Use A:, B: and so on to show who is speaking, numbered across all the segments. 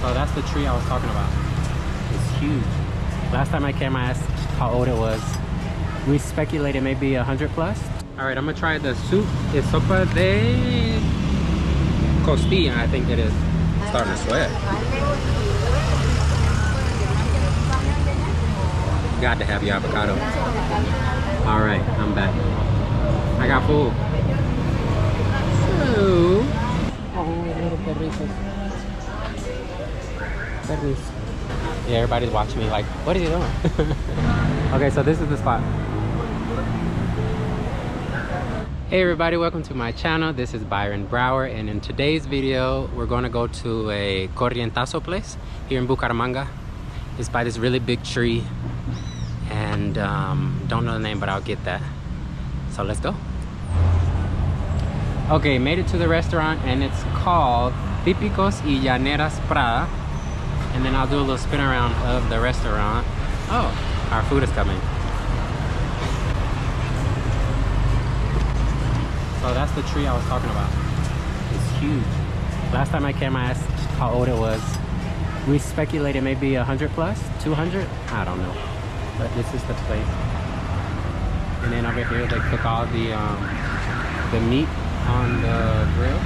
A: So that's the tree I was talking about. It's huge. Last time I came, I asked how old it was. We speculated maybe 100 plus. All right, I'm gonna try the soup. It's sopa de costilla, I think it is. I'm starting to sweat. Got to have your avocado. All right, I'm back. I got food. So, oh, little perritos. Yeah, everybody's watching me like, what are you doing? Okay, so this is the spot. Hey everybody, welcome to my channel. This is Byron Brower, and in today's video we're going to go to a corrientazo place here in Bucaramanga. It's by this really big tree, and don't know the name, but I'll get that. So let's go. Okay, made it to the restaurant, and it's called Típicos y Llaneras Prada. And then I'll do a little spin around of the restaurant. Oh, our food is coming. So that's the tree I was talking about. It's huge. Last time I came, I asked how old it was. We speculated maybe 100 plus, 200? I don't know. But this is the place. And then over here, they cook all the meat on the grill.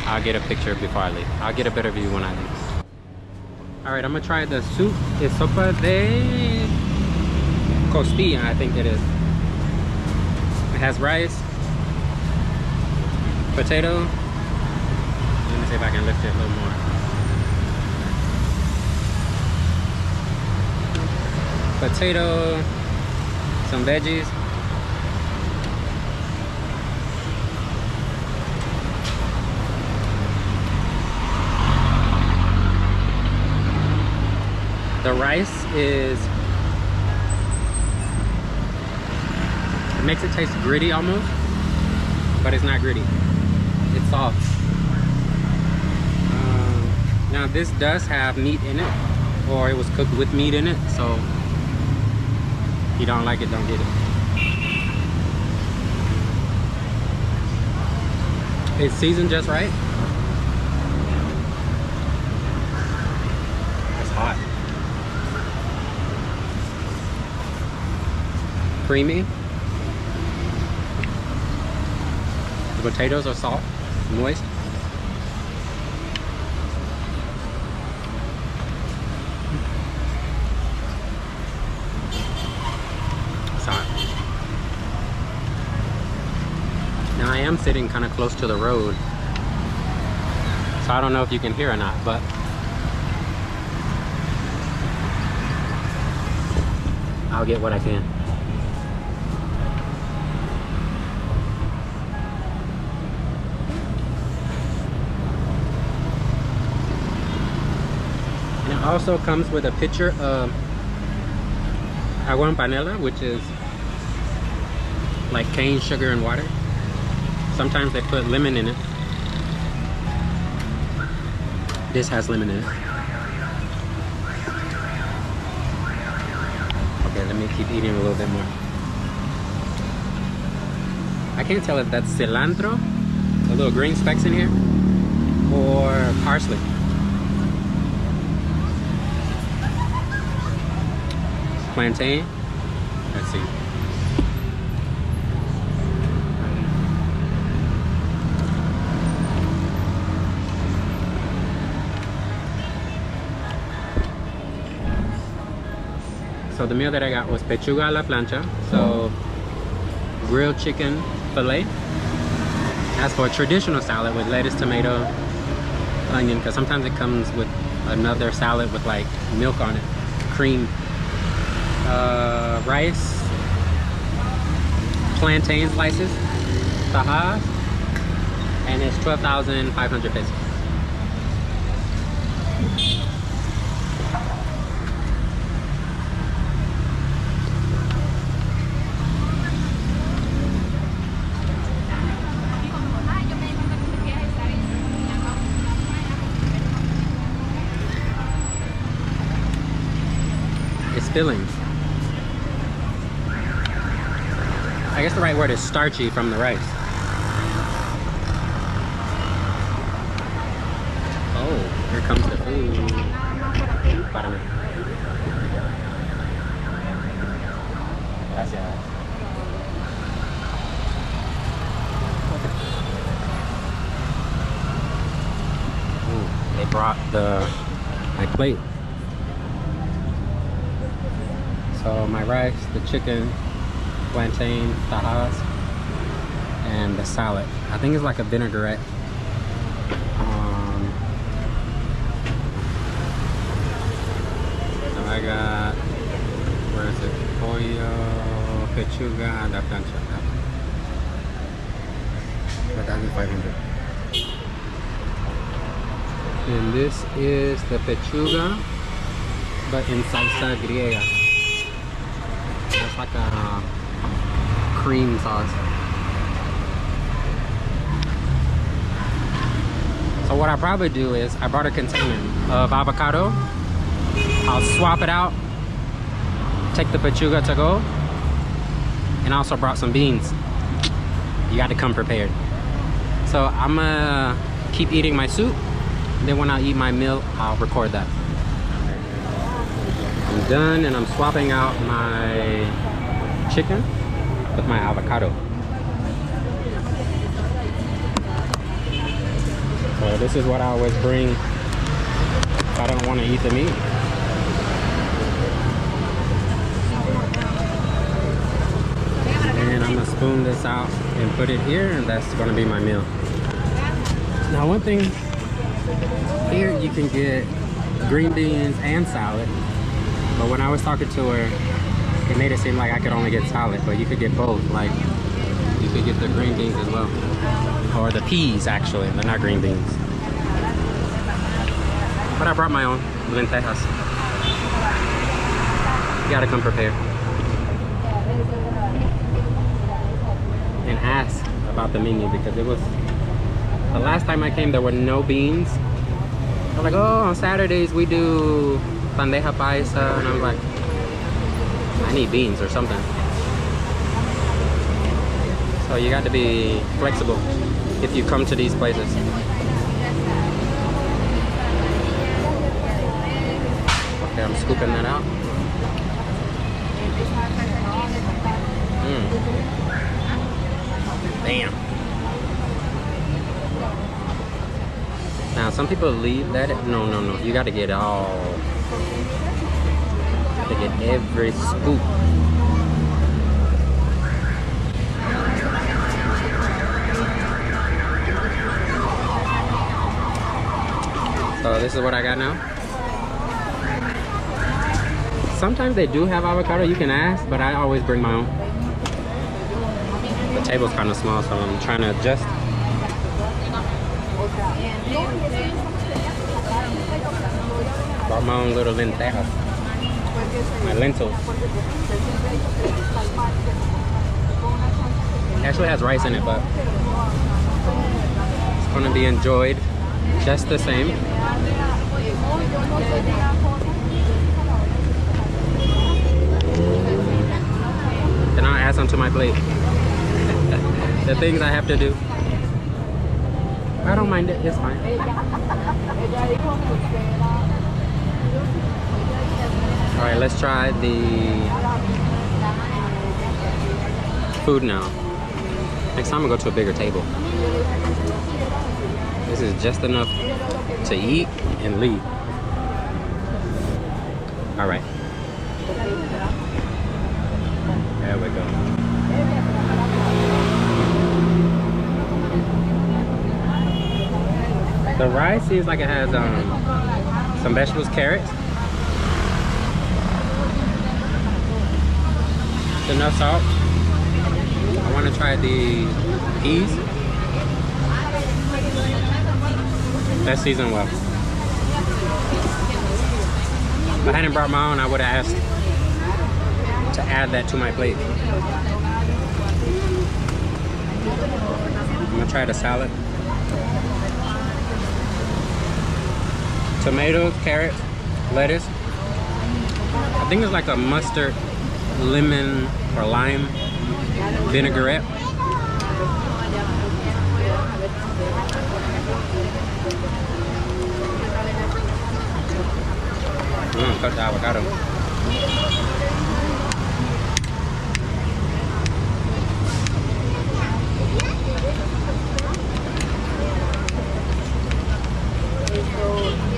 A: I'll get a picture before I leave. I'll get a better view when I leave. All right, I'm gonna try the soup. It's sopa de costilla, I think it is. It has rice, potato. Let me see if I can lift it a little more. Potato, some veggies. The rice is, it makes it taste gritty almost, but it's not gritty. It's soft. Now this does have meat in it, or it was cooked with meat in it, so if you don't like it, don't get it. It's seasoned just right. It's hot. Creamy. The potatoes are soft, moist. It's hot. Now I am sitting kind of close to the road, so I don't know if you can hear or not, but I'll get what I can. Also comes with a pitcher of agua panela, which is like cane sugar and water. Sometimes they put lemon in it. This has lemon in it. Okay, let me keep eating a little bit more. I can't tell if that's cilantro, the little green specks in here, or parsley. Plantain. Let's see. So the meal that I got was pechuga a la plancha, so grilled chicken fillet. As for a traditional salad with lettuce, tomato, onion, because sometimes it comes with another salad with like milk on it, cream. Rice, plantain slices, tajas, and it's 12,500 pesos. It's filling. I guess the right word is starchy from the rice. of me. Gracias. Ooh, they brought my plate. So my rice, the chicken, plantain, tajas, and the salad. I think it's like a vinaigrette. So I got, where is it? Pollo, pechuga, and la plancha. 1,500. And this is the pechuga, but in salsa griega. It's like a cream sauce. So what I probably do is I brought a container of avocado. I'll swap it out, take the pechuga to go, and I also brought some beans. You got to come prepared. So I'm gonna keep eating my soup. Then when I eat my meal, I'll record that. I'm done, and I'm swapping out my chicken with my avocado. So this is what I always bring if I don't want to eat the meat. And I'm gonna spoon this out and put it here, and that's gonna be my meal. Now one thing, here you can get green beans and salad, but when I was talking to her, it made it seem like I could only get salad, but you could get both. Like, you could get the green beans as well. Or the peas, actually. They're not green beans. But I brought my own lentejas. You gotta come prepared. And ask about the menu, because it was... The last time I came, there were no beans. They're like, oh, on Saturdays we do bandeja paisa. And I'm like, I need beans or something. So you got to be flexible if you come to these places. Okay, I'm scooping that out. Damn. Now some people leave that. No. You got to get all. You got to get every scoop. So this is what I got now. Sometimes they do have avocado, you can ask, but I always bring my own. The table's kind of small, so I'm trying to adjust. Brought my own little lentejas. My lentils. It actually has rice in it, but it's gonna be enjoyed just the same. Then I'll add some to my plate. The things I have to do. I don't mind it, it's fine. Alright, let's try the food now. Next time I'll go to a bigger table. This is just enough to eat and leave. Alright. There we go. The rice seems like it has some vegetables, carrots. Enough salt. I want to try the peas. That's seasoned well. If I hadn't brought my own, I would have asked to add that to my plate. I'm gonna try the salad. Tomatoes, carrots, lettuce. I think it's like a mustard, lemon, or lime vinaigrette. cut the avocado.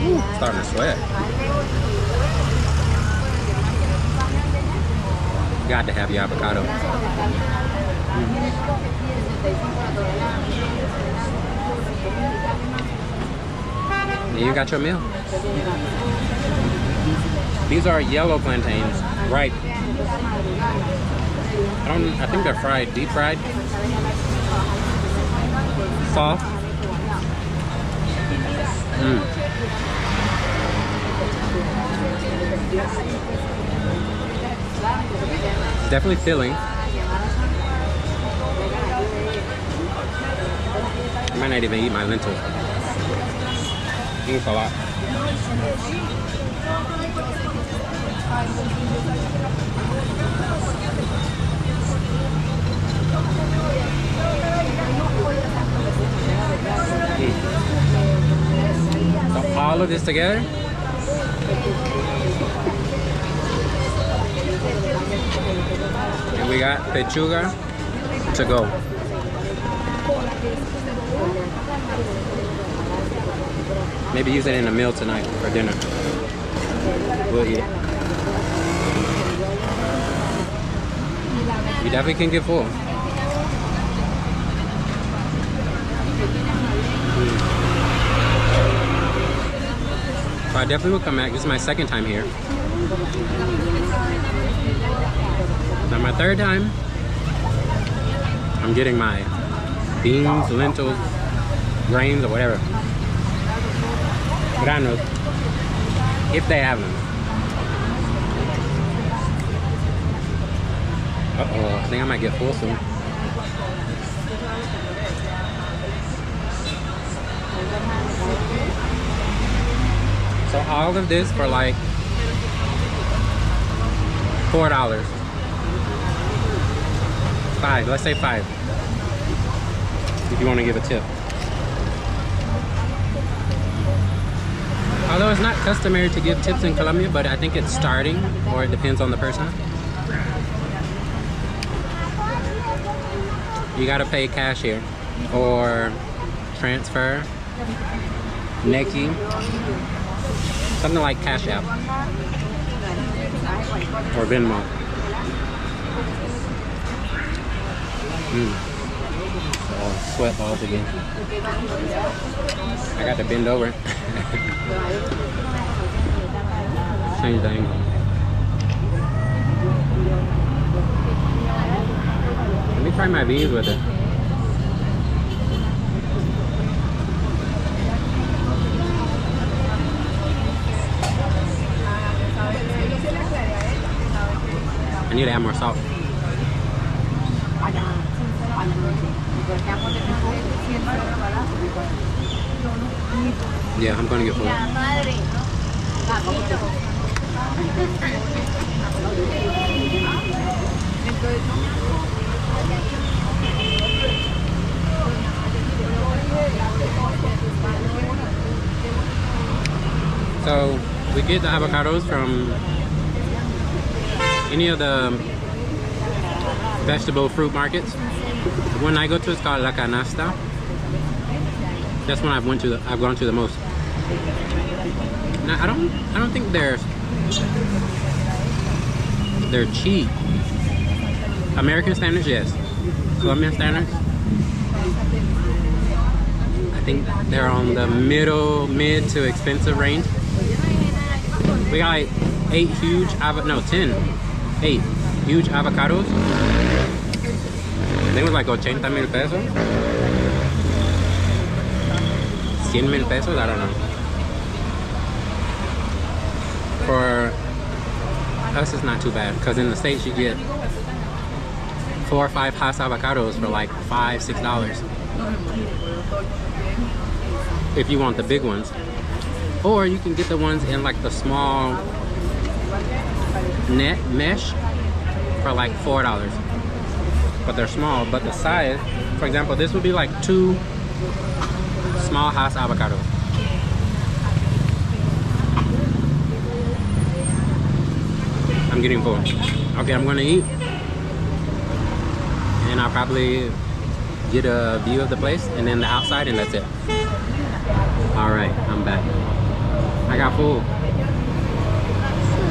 A: Ooh, starting to sweat. Got to have your avocado. You got your meal. These are yellow plantains, ripe. I think they're fried, deep fried. Soft. Definitely filling. I might not even eat my lentils. It's a lot. So all of this together. And we got pechuga to go. Maybe use it in a meal tonight for dinner. We'll eat it. You definitely can get full. So I definitely will come back. This is my second time here. Now my third time, I'm getting my beans, lentils, grains, or whatever. Granos, if they have them. Uh-oh, I think I might get full soon. So all of this for like $4. $5, let's say $5. If you want to give a tip. Although it's not customary to give tips in Colombia, but I think it's starting, or it depends on the person. You gotta pay cash here, or transfer, Neki, something like Cash App, or Venmo. Oh, sweat balls again. I got to bend over. Change the angle. Let me try my beans with it. I need to add more salt. Yeah, I'm gonna get full. So we get the avocados from any of the vegetable fruit markets. The one I go to is called La Canasta. That's one I've gone to the most. Now I don't think they're cheap. American standards, yes. Colombian standards, I think they're on the mid to expensive range. We got like 8 huge avocados. I think it was like 80 mil pesos. 100 mil pesos, I don't know. For us, it's not too bad, because in the States you get 4 or 5 Hass avocados for like $5, $6. If you want the big ones. Or you can get the ones in like the small net mesh for like $4. But they're small, but the size, for example, this would be like 2 small Hass avocados. I'm getting full. Okay, I'm gonna eat. And I'll probably get a view of the place and then the outside, and that's it. All right, I'm back. I got full.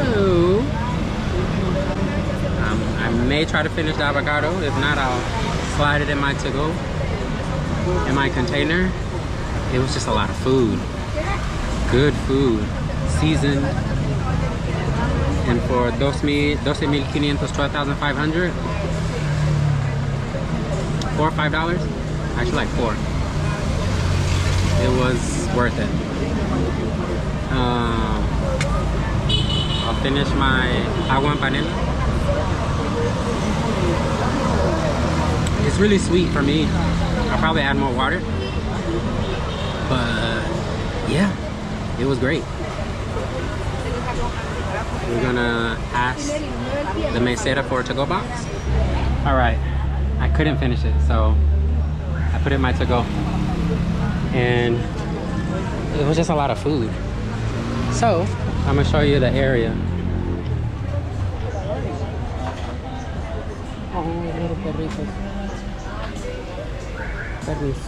A: So, I may try to finish the avocado. If not, I'll slide it in my to-go, in my container. It was just a lot of food. Good food, seasoned. And for 12,500, 12,500, $4 or $5, actually like $4. It was worth it. I'll finish my agua en panela. It's really sweet for me. I'll probably add more water. But yeah, it was great. We're gonna ask the mesera for a to-go box. All right, I couldn't finish it, so I put it in my to-go. And it was just a lot of food. So I'm gonna show you the area. Oh, little perritos. Perris.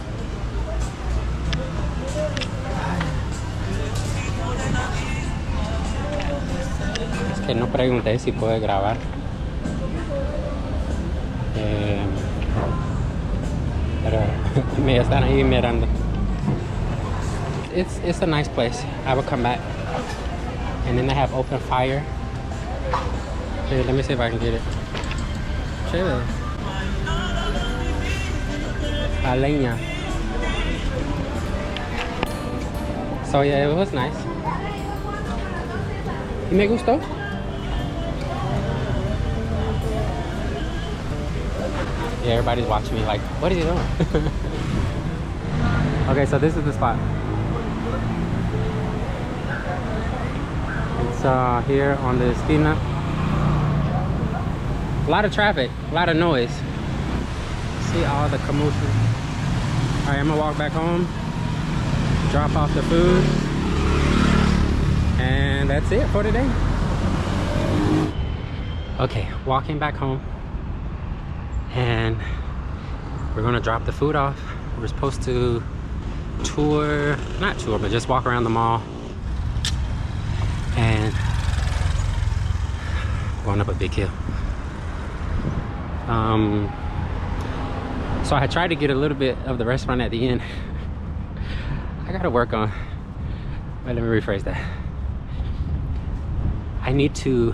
A: Es que no pregunté si puede grabar. Pero me están ahí mirando. It's a nice place. I will come back. And then they have open fire. Here, let me see if I can get it. Chévere. La leña. So yeah, it was nice. Y me gustó. Yeah, everybody's watching me like, what is he doing? Okay, so this is the spot. It's here on the esquina. A lot of traffic, a lot of noise. See all the commotion. All right, I'm gonna walk back home, drop off the food, and that's it for today. Okay, walking back home, and we're gonna drop the food off. We're supposed to tour, not tour, but just walk around the mall. And going up a big hill. So I tried to get a little bit of the restaurant at the end. I gotta work on, well, let me rephrase that. I need to,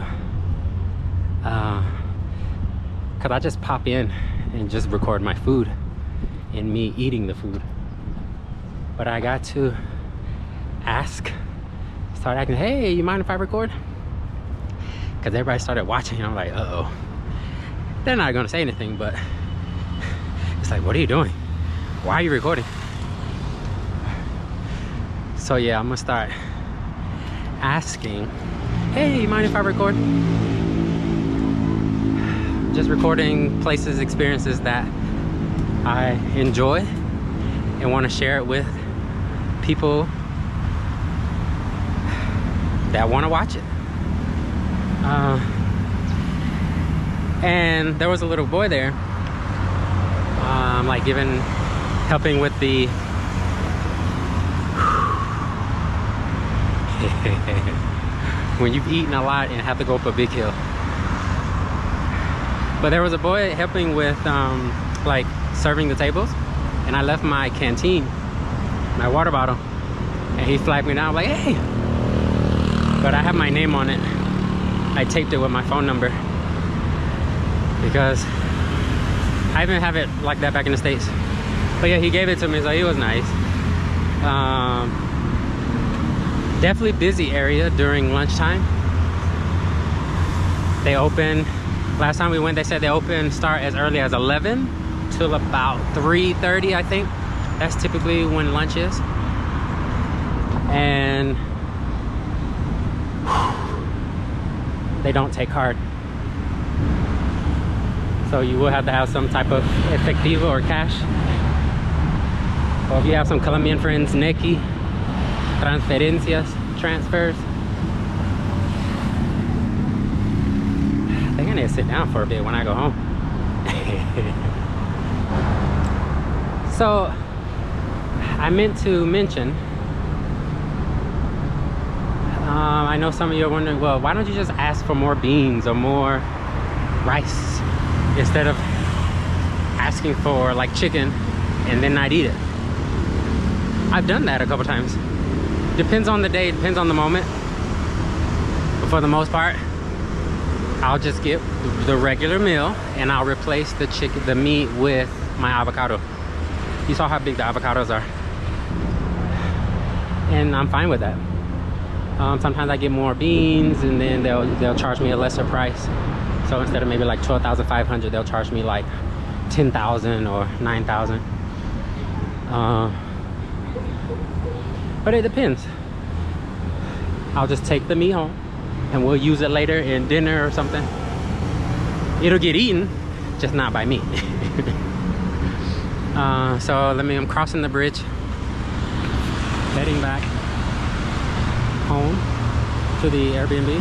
A: cause I just pop in and just record my food and me eating the food. But I got to start acting, hey, you mind if I record? Because everybody started watching, and I'm like, uh-oh. They're not gonna say anything, but it's like, what are you doing? Why are you recording? So yeah, I'm gonna start asking, hey, you mind if I record? Just recording places, experiences that I enjoy and want to share it with people that want to watch it. And there was a little boy there, like helping with the when you've eaten a lot and have to go up a big hill. But there was a boy helping with like serving the tables, and I left my canteen, my water bottle, and he flagged me down like, hey. But I have my name on it. I taped it with my phone number because I even have it like that back in the States. But yeah, he gave it to me, so he was nice. Definitely busy area during lunchtime. They open, last time we went, they said they start as early as 11 till about 3:30, I think. That's typically when lunch is. And they don't take card. So you will have to have some type of efectivo or cash. Or if you have some Colombian friends, Neki, transferencias, transfers. need to sit down for a bit when I go home. So I meant to mention, I know some of you are wondering, well, why don't you just ask for more beans or more rice instead of asking for like chicken and then not eat it? I've done that a couple times. Depends on the day, depends on the moment. But for the most part, I'll just get the regular meal and I'll replace the meat with my avocado. You saw how big the avocados are. And I'm fine with that. Sometimes I get more beans and then they'll charge me a lesser price. So instead of maybe like 12,500, they'll charge me like 10,000 or 9,000. But it depends. I'll just take the meat home and we'll use it later in dinner or something. It'll get eaten, just not by me. So I'm crossing the bridge, heading back home to the Airbnb.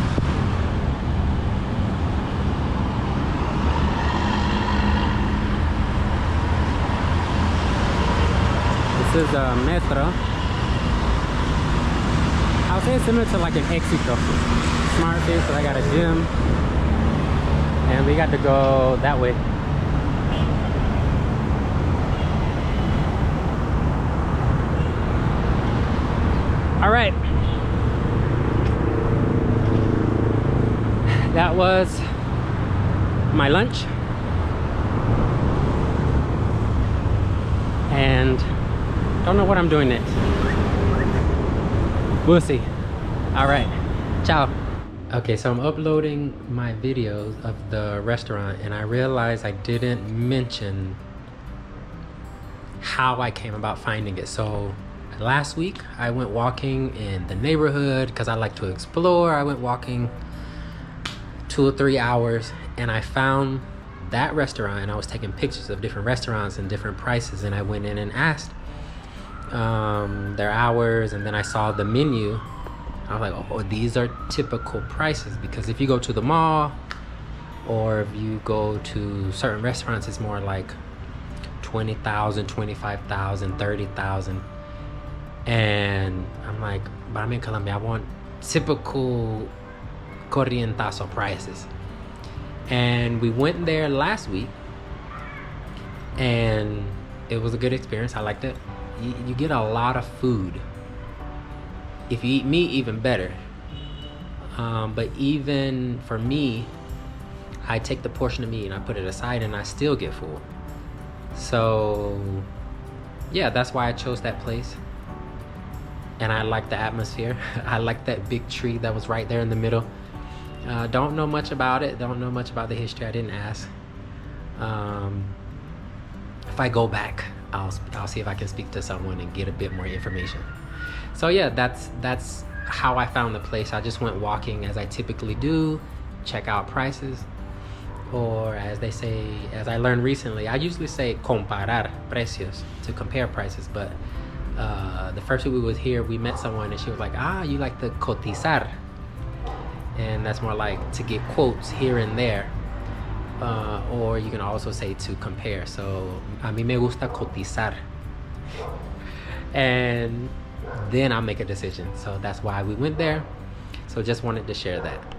A: This is a metro. I would say it's similar to like an Éxito. Smart fit, so I got a gym. And we got to go that way. All right. That was my lunch. And don't know what I'm doing next. We'll see. All right. Ciao. Okay, so I'm uploading my videos of the restaurant and I realized I didn't mention how I came about finding it. So last week I went walking in the neighborhood because I like to explore. I went walking 2 or 3 hours and I found that restaurant and I was taking pictures of different restaurants and different prices, and I went in and asked their hours, and then I saw the menu. I was like, oh, these are typical prices, because if you go to the mall or if you go to certain restaurants, it's more like 20,000, 25,000, 30,000. And I'm like, but I'm in Colombia, I want typical corrientazo prices. And we went there last week and it was a good experience. I liked it. You get a lot of food. If you eat meat, even better. But even for me, I take the portion of meat and I put it aside and I still get full. So yeah, that's why I chose that place. And I like the atmosphere. I like that big tree that was right there in the middle. Don't know much about it. Don't know much about the history. I didn't ask. If I go back, I'll see if I can speak to someone and get a bit more information. So yeah, that's how I found the place. I just went walking as I typically do, check out prices, or as they say, as I learned recently, I usually say comparar precios, to compare prices. But the first week we was here, we met someone and she was like, you like to cotizar. And that's more like to get quotes here and there. Or you can also say to compare. So, a mí me gusta cotizar. And then I'll make a decision. So that's why we went there. So just wanted to share that.